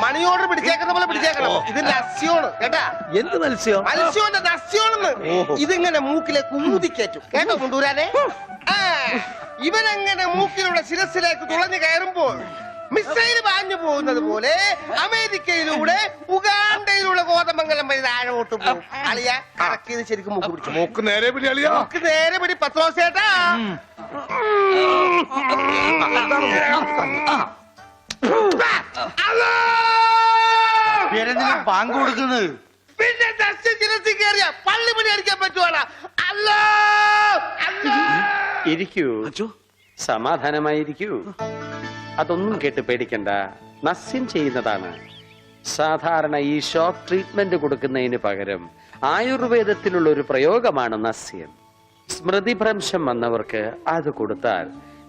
Money order പിടിച്ചേക്കുന്ന പോലെ പിടിച്ചേക്കണം. ഇത് നസ്യോണ് കേട്ടാ. എന്ത് മത്സ്യം? മത്സ്യോന്റെ നസ്യോണെന്ന്. ഇതിങ്ങനെ മൂക്കിലേക്ക് ഊതിക്കേറ്റും കേട്ടോ മുണ്ടൂരാനെ. ഇവനങ്ങനെ മൂക്കിലൂടെ ശിരസിലേക്ക് തുളഞ്ഞു കയറുമ്പോൾ മിസൈൽ പാഞ്ഞു പോകുന്നത് പോലെ അമേരിക്കയിലൂടെ ഉഗാണ്ടയിലൂടെ കോതമംഗലം വഴി താഴോട്ട് പോകും. അളിയ കറക്കിയത് ശരിക്കും മൂക്ക് പിടിച്ചു. മൂക്ക് നേരെ പിടി അളിയ. മൂക്ക് നേരെ പിടി പത്രോസേട്ടാ. പാങ്ക് കൊടുക്കുന്നത് പിന്നെ ശിരസി കയറിയ പള്ളി പണി അടിക്കാൻ പറ്റുവാണ്. അല്ലോ ഇരിക്കൂ, സമാധാനമായിരിക്കൂ. അതൊന്നും കേട്ട് പേടിക്കണ്ട, നസ്യം ചെയ്യുന്നതാണ്. സാധാരണ ഈ ഷോക്ക് ട്രീറ്റ്മെന്റ് കൊടുക്കുന്നതിന് പകരം ആയുർവേദത്തിലുള്ള ഒരു പ്രയോഗമാണ് നസ്യം. സ്മൃതിഭ്രംശം വന്നവർക്ക് അത് കൊടുത്താൽ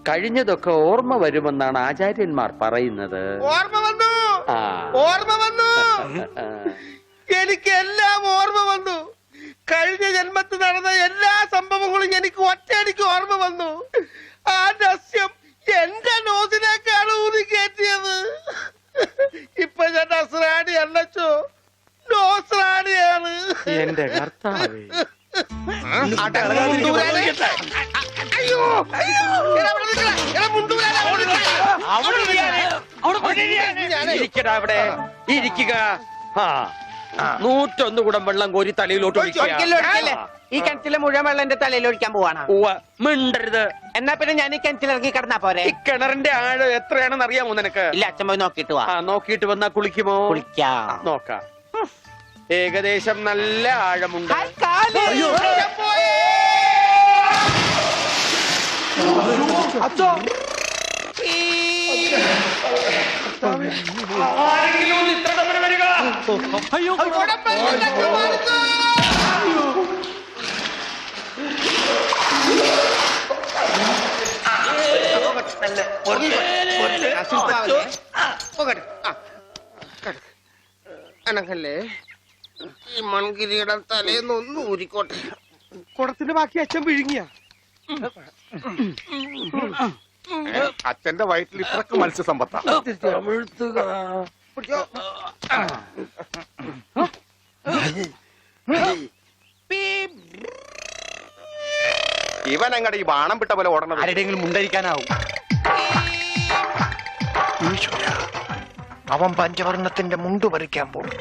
കഴിഞ്ഞതൊക്കെ ഓർമ്മ വരുമെന്നാണ് ആചാര്യന്മാർ പറയുന്നത്. ഓർമ്മ വന്നു, ഓർമ്മ വന്നു. എനിക്ക് എല്ലാം ഓർമ്മ വന്നു. കഴിഞ്ഞ ജന്മത്തിൽ നടന്ന എല്ലാ സംഭവങ്ങളും എനിക്ക് ഒറ്റയടിക്ക് ഓർമ്മ വന്നു. ആ നസ്യം എന്റെ നോസിലേക്കാണ് ഊതി കയറ്റിയത്. ഇപ്പൊ ഞാൻ നസ്രാണി അല്ലച്ചോ, നോസ്രാണിയാണ്. എന്റെ കർത്താവേ. ഇരിക്കുക. 101 കുടം വെള്ളം കോരി തലയിലോട്ട് ഈ കിണറ്റിലെ മുഴുവൻ വെള്ളം എന്റെ തലയിൽ ഒഴിക്കാൻ പോവാണ്. മിണ്ടരുത്. എന്നാ പിന്നെ ഞാൻ ഈ കിണറ്റിലിറങ്ങി കിടന്നാ പോരെ? ഈ കിണറിന്റെ ആഴം എത്രയാണെന്ന് അറിയാമോ നിനക്ക്? ഇല്ല, അച്ഛൻ പോയി നോക്കിട്ട് വാ. നോക്കിട്ട് വന്നാ കുളിക്കുമോ? കുളിക്കാം. നോക്കാം. ഏകദേശം നല്ല ആഴമുണ്ട്. അയ്യോ, അനക്കല്ലേ ഈ മൺകിരിയുടെ തലേന്നൊന്ന് ഊരിക്കോട്ടെ. കുടത്തിന്റെ ബാക്കി അച്ഛൻ വിഴുങ്ങിയ. അച്ഛന്റെ വയറ്റിൽ ഇത്രക്ക് മത്സ്യസമ്പത്താ. ഇവൻ അങ്ങടെ ഈ ബാണം വിട്ട പോലെ ഓടണം. ആരുടെയെങ്കിലും മുണ്ടരിക്കാനാവും. അവൻ പഞ്ചവർണ്ണത്തിന്റെ മുണ്ട് പറിക്കാൻ പോകും.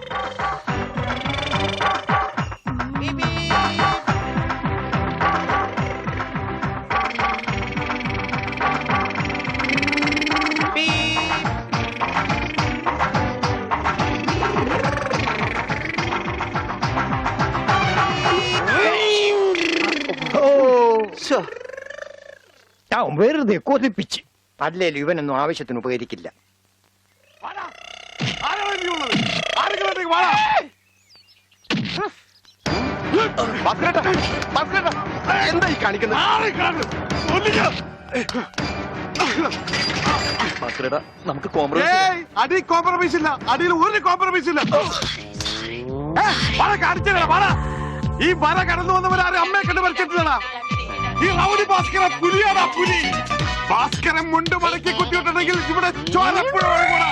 ഞാൻ വെറുതെ കൊതിപ്പിച്ച്. അല്ലേലും ഇവനൊന്നും ആവശ്യത്തിന് ഉപകരിക്കില്ല. എന്താ ഈ കാണിക്കുന്നത്? നമുക്ക് അടി കോംപ്രമൈസ് ഇല്ല. അടിയിൽ ഒരു കോംപ്രമൈസ് ഇല്ല. ഈ വര കടന്നു വന്നവരാരും അമ്മയെ കണ്ട് വരച്ചിട്ടില്ലടാ. ഈ റൗഡി ഭാസ്കരൻ പുലിയാടാ, പുലി. ഭാസ്കരൻ മുണ്ട് മടക്കി കുത്തിയിട്ടുണ്ടെങ്കിൽ ഇവിടെ ചോരപ്പുഴ ഒഴുകൂടാ.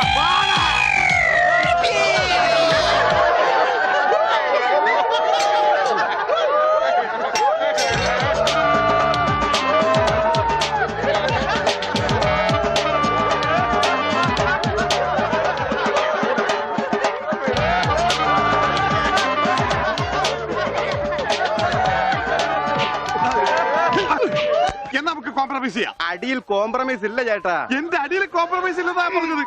അടിയിൽ കോംപ്രമൈസ് ഇല്ല ചേട്ടാ. എന്റെ അടിയിൽ കോംപ്രമൈസ് ഇല്ലെന്നാ പറഞ്ഞത്.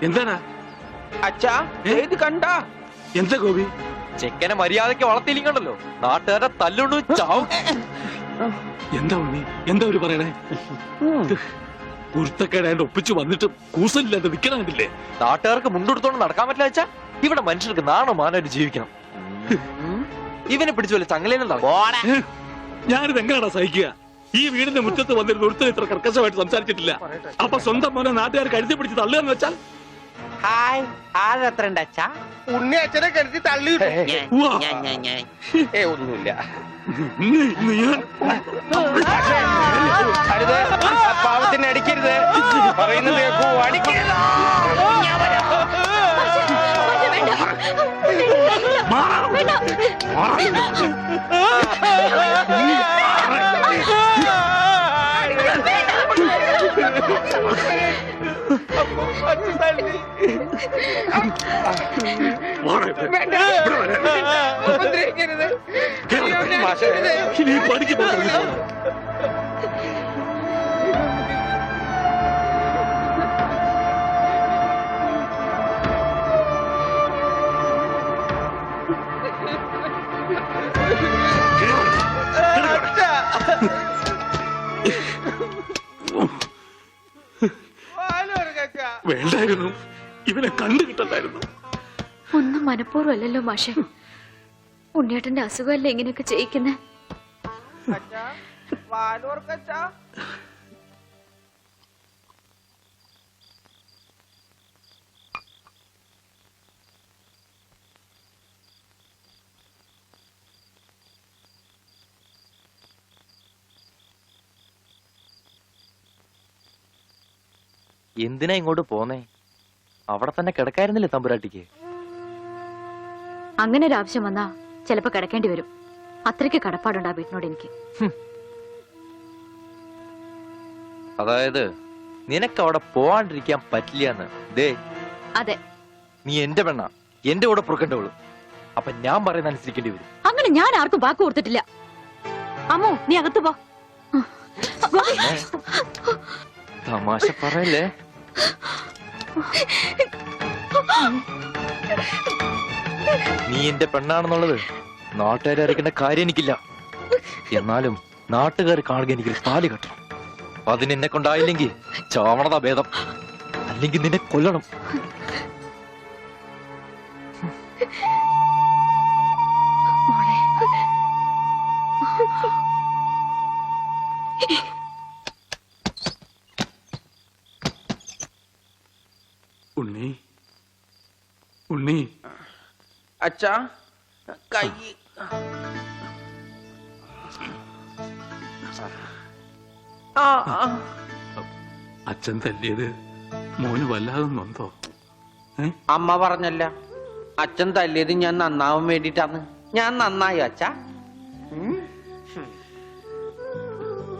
എന്താണ് അച്ഛാ ഇത് കണ്ട? എന്താ ഗോപി? ചെക്കനെ മര്യാദക്ക് വളർത്തിയില്ലണ്ടല്ലോ, നാട്ടുകാരെ തല്ലുകൊണ്ട് ചാവും. എന്താ ഉണ്ണി, എന്താ ഒരു പറയണേ? കുരുത്തക്കേടായിട്ട് ഒപ്പിച്ചു വന്നിട്ട് കൂസലില്ലാതെ നിൽക്കണമില്ലേ? നാട്ടുകാർക്ക് മുണ്ടെടുത്തോണ്ട് നടക്കാൻ പറ്റില്ല അച്ഛാ. ഇവിടെ മനുഷ്യർക്ക് നാണോ മാനായിട്ട് ജീവിക്കണം. ഇവനെ പിടിച്ചു വല്ല ചങ്ങലേനുണ്ടാവും. ഞാനിത് എങ്ങനെയാണോ സഹിക്കുക? ഈ വീടിന്റെ മുറ്റത്ത് വന്നിരുന്ന ഒരുത്തർ ഇത്ര കർക്കശമായിട്ട് സംസാരിച്ചിട്ടില്ല. അപ്പൊ സ്വന്തം മോനെ നാട്ടുകാർ കഴുതി പിടിച്ച് തള്ളുകയെന്ന് വെച്ചാൽ ഹായ് ആരെത്ര ഉണ്ട് അച്ഛാ? ഉണ്ണി അച്ഛനെ കരുതി തള്ളി ഉവ്വ. ഒന്നുമില്ല. അരുത്, പാവത്തിന് അടിക്കരുത്. പറയുന്നത് കേൾക്കൂ, അടിക്കരുത്. ഇനി പഠിക്ക് പോകുന്നു. വേണ്ടായിരുന്നു, ഇവനെ കണ്ടു കിട്ടണ്ടായിരുന്നു. ഒന്നും മനഃപൂർവ്വമല്ലല്ലോ മാഷെ. ഉണ്ണിയേട്ടന്റെ അസുഖമല്ലേ ഇങ്ങനെയൊക്കെ ചെയ്യിക്കുന്നേ? എന്തിനാ ഇങ്ങോട്ട് പോന്നേ? അവിടെ തന്നെ കിടക്കായിരുന്നില്ലേ തമ്പുരാട്ടിക്ക്? അങ്ങനെ ഒരു ആവശ്യം വന്നാ ചിലപ്പോ കിടക്കേണ്ടി വരും. അത്രയ്ക്ക് കടപ്പാടുണ്ട് ആ വീട്ടിനോട് എനിക്ക്. അതായത് നിനക്ക് അവിടെ പോവാണ്ടിരിക്കാൻ പറ്റില്ല. ദേ, അതെ, നീ എന്റെ പെണ്ണ, എന്റെ കൂടെ പുറക്കേണ്ടവള്. അപ്പൊ ഞാൻ പറയുന്ന അനുസരിക്കേണ്ടി വരും. അങ്ങനെ ഞാൻ ആർക്കും വാക്ക് കൊടുത്തിട്ടില്ല. അമ്മോ, നീ അകത്ത് പോ. തമാശ പറയല്ലേ? നീ എന്റെ പെണ്ണാണെന്നുള്ളത് നാട്ടുകാരെ അറിയിക്കേണ്ട കാര്യം എനിക്കില്ല. എന്നാലും നാട്ടുകാർ കാണുക എനിക്ക് താലി കെട്ടണം. അതിനെന്നെ കൊണ്ടായില്ലെങ്കിൽ ചാവണതാ ഭേദം, അല്ലെങ്കിൽ നിന്നെ കൊല്ലണം. ഉണ്ണി, ഉണ്ണി. അച്ഛാ, കൈ അച്ഛൻ തല്ലിയത് മോന് വല്ലാതെ നൊന്തോ? അമ്മ പറഞ്ഞല്ല, അച്ഛൻ തല്ലിയത് ഞാൻ നന്നാവാൻ വേണ്ടിട്ടാണ്. ഞാൻ നന്നായി അച്ഛാ.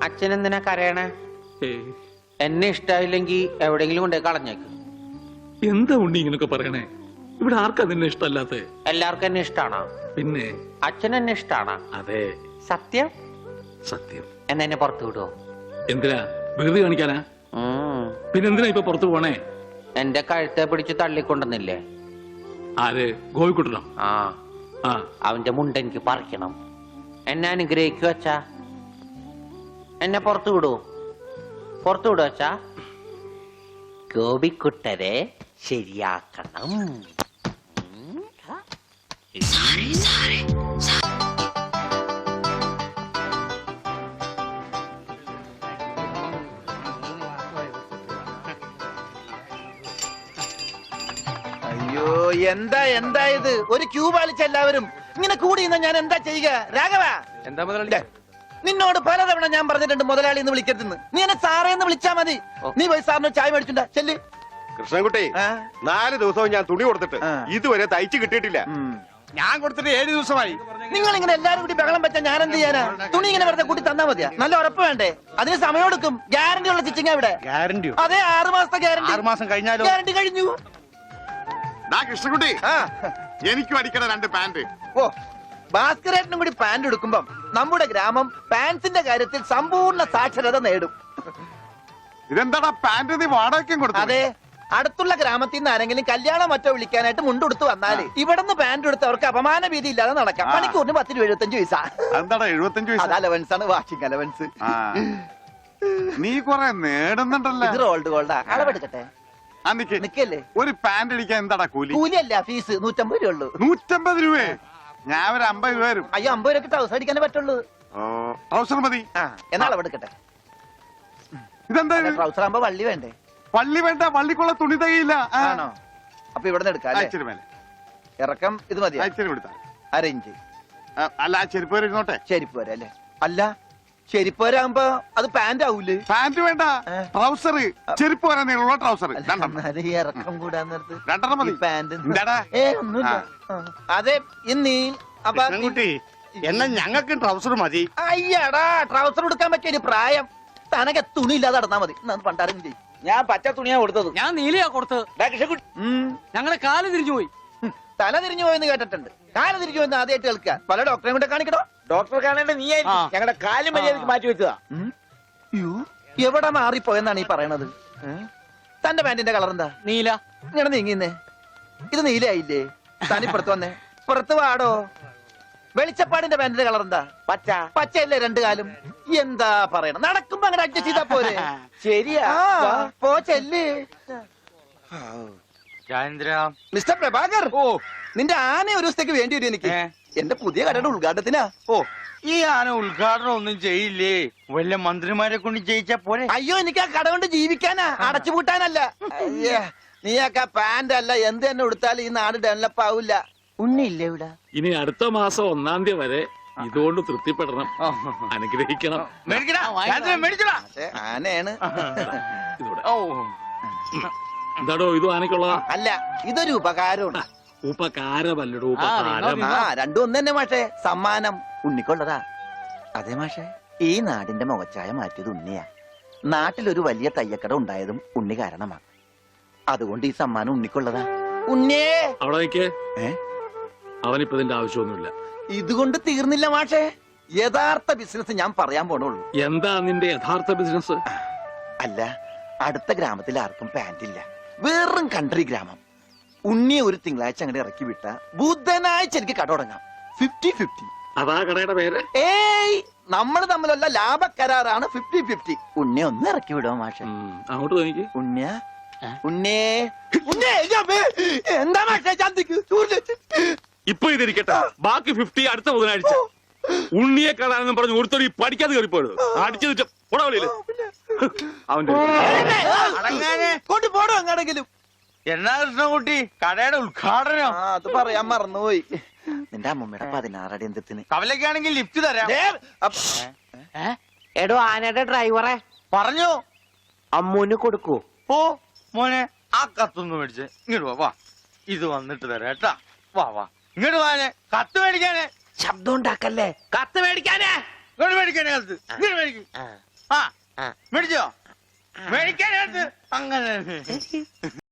അച്ഛൻ എന്തിനാ കരയണേ? എന്നെ ഇഷ്ടായില്ലെങ്കി എവിടെങ്കിലും കൊണ്ടേ കളഞ്ഞേക്ക്. എന്താ ഉണ്ണി ഇങ്ങനൊക്കെ പറയണേ? ഇവിടെ ആർക്കാ നിന്നെ ഇഷ്ടല്ലാത്ത? എല്ലാവർക്കും എന്നെ ഇഷ്ടാണോ? പിന്നെ അച്ഛൻ എന്നെ ഇഷ്ടാണോ? അതെ, സത്യം. സത്യം. എന്നാ എന്നെ പുറത്തു വിടുവോ? എന്തിനാ? വെറുതെ കാണിക്കാനാ? പിന്നെന്തിനാ ഇപ്പൊ പുറത്തു പോണേ? എന്റെ കഴുത്തെ പിടിച്ച് തള്ളിക്കൊണ്ടെന്നില്ലേ? ആര്? ഗോപിക്കുട്ടനോ? ആ, അവന്റെ മുണ്ട എനിക്ക് പറിക്കണം. എന്നെ അനുഗ്രഹിക്കൂ അച്ഛാ. എന്നെ പുറത്തു വിടൂ, പുറത്തു വിടൂ അച്ഛാ. ഗോപിക്കുട്ടരെ ശരിയാക്കണം. അയ്യോ, എന്താ ഇത്? ഒരു ക്യൂ പാലിച്ച എല്ലാവരും ഇങ്ങനെ കൂടി ഞാൻ എന്താ ചെയ്യുക? രാഘവ, എന്താ മുതലാളി? നിന്നോട് പലതവണ ഞാൻ പറഞ്ഞിട്ടുണ്ട് മുതലാളി എന്ന് വിളിക്കരുതെന്ന്. നീ എന്നെ സാറേ എന്ന് വിളിച്ചാ മതി. നീ പോയി സാറിന് ചായ മേടിച്ചുണ്ടാ ചെല്ല്. കൃഷ്ണൻകുട്ടി, 4 ദിവസവും ഞാൻ തുണി കൊടുത്തിട്ട് ഇതുവരെ തയ്ച്ചു കിട്ടിയിട്ടില്ല. ഞാൻ കൊടുത്തിട്ട് 7 ദിവസമായി. നിങ്ങൾ ഇങ്ങനെ എല്ലാരും കൂടി ബഹളം വെച്ചാൽ ഞാൻ എന്ത് ചെയ്യാനാ? തുണി ഇങ്ങനെ വെറുതെ കൂട്ടി തന്നാ മതിയാ? നല്ല ഉറപ്പ് വേണ്ടേ? അതിന് സമയം എടുക്കും. ഗ്യാരണ്ടി ഉള്ള സ്റ്റിച്ചിങ് ഇവിടെ. ഗ്യാരണ്ടിയോ? അതെ, 6 മാസത്തെ ഗ്യാരണ്ടി. 6 മാസം കഴിഞ്ഞാലോ? ഗ്യാരണ്ടി കഴിഞ്ഞു. കൃഷ്ണൻകുട്ടി, എനിക്കും അടിക്കണ 2 പാന്റ്. ഓ, ഭാസ്കരേട്ടനും കൂടി പാന്റ് എടുക്കുമ്പം നമ്മുടെ ഗ്രാമം പാൻസിന്റെ കാര്യത്തിൽ സമ്പൂർണ്ണ സാക്ഷരത നേടും. ഇതെന്താടാ പാന്റ് നീ വാടകയ്ക്കും കൊടുത്തു? അതെ, അടുത്തുള്ള ഗ്രാമത്തിൽ നിന്ന് ആരെങ്കിലും കല്യാണം മറ്റോ വിളിക്കാനായിട്ട് മുണ്ടെടുത്ത് വന്നാല് ഇവിടുന്ന് പാന്റ് എടുത്ത് അവർക്ക് അപമാന ഭീതി ഇല്ലാതെ നടക്കാം. മണിക്കൂറിന് 10-75 പൈസ. എന്താടാ 75 അത് അലവൻസ് ആണ്, വാഷിംഗ് അലവൻസ്. നീ കൊറേ നേടുന്നുണ്ടല്ലോ. ഇത് റോൾഡ് ഗോൾഡാ. അളവെടുക്കട്ടെ? നിക്ക് നിക്കല്ലേ ഒരു പാന്റ് അടിക്കാൻ എന്താടാ കൂലി? കൂലിയല്ല ഫീസ് 150 രൂപ ഉള്ളൂ. 150 രൂപ. ഞാൻ ഒരു 50 രൂപ വരും. അയ്യോ 50 രൂപയ്ക്ക് ട്രൗസർ അടിക്കാനേ പറ്റുള്ളൂ. ട്രൗസർ മതി. ആ എന്നാ അളവെടുക്കട്ടെ. ഇതെന്താ ഇത്? ട്രൗസർ ആകുമ്പോ വള്ളി വേണ്ടേ? പള്ളി വേണ്ട, പള്ളിക്കുള്ള തുണി തികയില്ല. ആണോ? അപ്പൊ ഇവിടെ നിന്ന് എടുക്കാം അല്ലേ? ഇച്ചിരി മേലെ, ഇറക്കം ഇത് മതി. ഇച്ചിരി കൊടുത്താ. അരയിഞ്ച്. അല്ല ആ ചെരുപ്പ് വരെ ഇരുന്നോട്ടെ. ചെരിപ്പ് വരെ അല്ലേ? അല്ല ചെരിപ്പ് വരാകുമ്പോ അത് പാന്റ് ആവൂലേ? പാന്റ് വേണ്ട, ട്രൗസർ. ചെരുപ്പ് വരാൻ നീളമുള്ള ട്രൗസർ എന്നാലും ഈ ഇറക്കം കൂടാൻ നേരത്ത് 2 മതി. പാന്റ് എന്താടാ? ഒന്നുമില്ല. അതെ ഇന്നീ അപ്പൊ കൃഷ്ണൻകുട്ടി എന്നാ ഞങ്ങൾക്ക് ട്രൗസർ മതി. അയ്യടാ ട്രൗസർ എടുക്കാൻ പറ്റിയ ഒരു പ്രായം. തനക്ക് തുണി ഇല്ലാതെ നടന്നാ മതി. പണ്ടാരും ചെയ്യും. ഞാൻ പച്ച തുണിയാ കൊടുത്തത്. ഞാൻ നീലയാ കൊടുത്തത്. ഞങ്ങളുടെ കാല് തിരിഞ്ഞു പോയി. തല തിരിഞ്ഞു പോയെന്ന് കേട്ടിട്ടുണ്ട്. കാല് തിരിഞ്ഞു പോയെന്ന് ആദ്യമായിട്ട് കേൾക്കുക. പല ഡോക്ടറെ കൊണ്ട് കാണിക്കണോ? ഡോക്ടറെ കാണേണ്ട നീ ഞങ്ങളുടെ കാലും മര്യാദക്ക് മാറ്റി വെച്ചതാ. എവിടെ മാറിപ്പോയെന്നാണ് ഈ പറയണത്? തന്റെ പാന്റിന്റെ കളർ എന്താ? നീല. ഇങ്ങനെ നീങ്ങിന്നേ. ഇത് നീലയായില്ലേ? തനിപ്പുറത്ത് വന്നേ. പുറത്ത് വാടോ. വെളിച്ചപ്പാടിന്റെ പാന്റിന്റെ കളർ എന്താ? പച്ച. പച്ചയല്ലേ 2 കാലും? എന്താ പറയണം? നടക്കുമ്പോ അങ്ങനെ അഡ്ജസ്റ്റ് ചെയ്താ പോരെ? ശരിയാ. പോ ചെല്ല്. മിസ്റ്റർ പ്രഭാകർ, നിന്റെ ആന ഒരു ദിവസത്തേക്ക് വേണ്ടി വരും എനിക്ക്. എന്റെ പുതിയ കടയുടെ ഉദ്ഘാടനത്തിനാ. ഈ ആന ഉദ്ഘാടനം ഒന്നും ചെയ്യില്ലേ? വല്ല മന്ത്രിമാരെ കൊണ്ട് ചെയ്യിച്ചാ പോലെ. അയ്യോ എനിക്ക് ആ കട കൊണ്ട് ജീവിക്കാനാ, അടച്ചുപൂട്ടാനല്ല. നീയൊക്കെ പാന്റ് അല്ല എന്ത് തന്നെ കൊടുത്താലും ഈ നാട് ഡെവലപ്പ് ആവില്ല. ഉണ്ണിയില്ലേ ഇവിടെ? ഇനി അടുത്ത മാസം 1-ാം തീയതി വരെ ഇതുകൊണ്ട് തൃപ്തിപ്പെടണം, അനുഗ്രഹിക്കണം. ആനയാണ്. ഇതൂടെ. എന്താടോ ഇത് ആനക്കുള്ളതാ? അല്ല ഇതൊരു ഉപകാരമാണ്. ഉപകാരമല്ലടോ, ഉപകാരം. രണ്ടും ഒന്ന് തന്നെ മാഷേ. സമ്മാനം ഉണ്ണിക്കൊള്ളതാ. അതെ മാഷേ, ഈ നാടിന്റെ മുഖച്ഛായ മാറ്റിയത് ഉണ്ണിയാ. നാട്ടിലൊരു വലിയ തയ്യക്കട ഉണ്ടായതും ഉണ്ണി കാരണമാ. അതുകൊണ്ട് ഈ സമ്മാനം ഉണ്ണിക്കൊള്ളതാ. ഉണ്ണിയേ അവിടെ നിൽക്കേ. അവനിപ്പോ ഇതിന്റെ ആവശ്യമൊന്നുമില്ല. ഇതുകൊണ്ട് തീർന്നില്ല മാഷേ. യഥാർത്ഥ ബിസിനസ് ഞാൻ പറയാൻ പോണുള്ളൂ. എന്താ നിന്റെ യഥാർത്ഥ ബിസിനസ്? അല്ല, അടുത്ത ഗ്രാമത്തിൽ ആർക്കും പാന്റ് ഇല്ല. വെറും കൺട്രി ഗ്രാമം. ഉണ്ണിയെ ഒരു തിങ്കളാഴ്ച അങ്ങോട്ട് ഇറക്കി വിട്ട ബുധനാഴ്ച എനിക്ക് കട തുടങ്ങാം. 50-50. അതാ കടയുടെ പേര്? ഏയ് നമ്മൾ തമ്മിലുള്ള ലാഭക്കരാറാണ് 50-50. ഉണ്ണിയെ ഒന്ന് ഇറക്കി വിടുമോ മാഷെ? അങ്ങോട്ട് തോന്നിക്ക്. ഉണ്ണിയ ഉണ്ണേ എന്താ മാഷെ ചന്തിക്ക്? ഇപ്പൊ ഇതിരിക്കട്ടെ, ബാക്കി 50 അടുത്ത ബുധനാഴ്ച. ഉണ്ണിയെ കാണാനെന്നും പറഞ്ഞു ഒരുത്തോടി പഠിക്കാതെ കയറിപ്പോയത് അടിച്ചു പോടാവളിയില്. അവന്റെ കൊണ്ടുപോടോ അങ്ങാണെങ്കിലും. എന്നാ കൃഷ്ണൻകുട്ടി കടയുടെ ഉദ്ഘാടനം? അത് പറയാൻ മറന്നുപോയി. നിന്റെ അമ്മൂമ്മയുടെ 16 അടി എന്തിന്? കവലക്കാണെങ്കിൽ ലിഫ്റ്റ് തരാം. എടോ ആനയുടെ ഡ്രൈവറെ പറഞ്ഞു അമ്മൂന് കൊടുക്കൂ. ഓ മോനെ ആ കത്തൊന്ന് മേടിച്ച് ഇങ്ങോട്ട് വാ. ഇത് വന്നിട്ട് തരാം കേട്ടാ. വാ ഇങ്ങോട്ട് വാനെ. കത്ത് മേടിക്കാനേ. ശബ്ദം ഉണ്ടാക്കല്ലേ. കത്ത് മേടിക്കാനേ. ഇങ്ങോട്ട് മേടിക്കാനേ കത്ത്. ഇങ്ങോട്ട് മേടിക്കും. ആ മേടിച്ചോ? മേടിക്കാനേ കത്ത്. അങ്ങനെ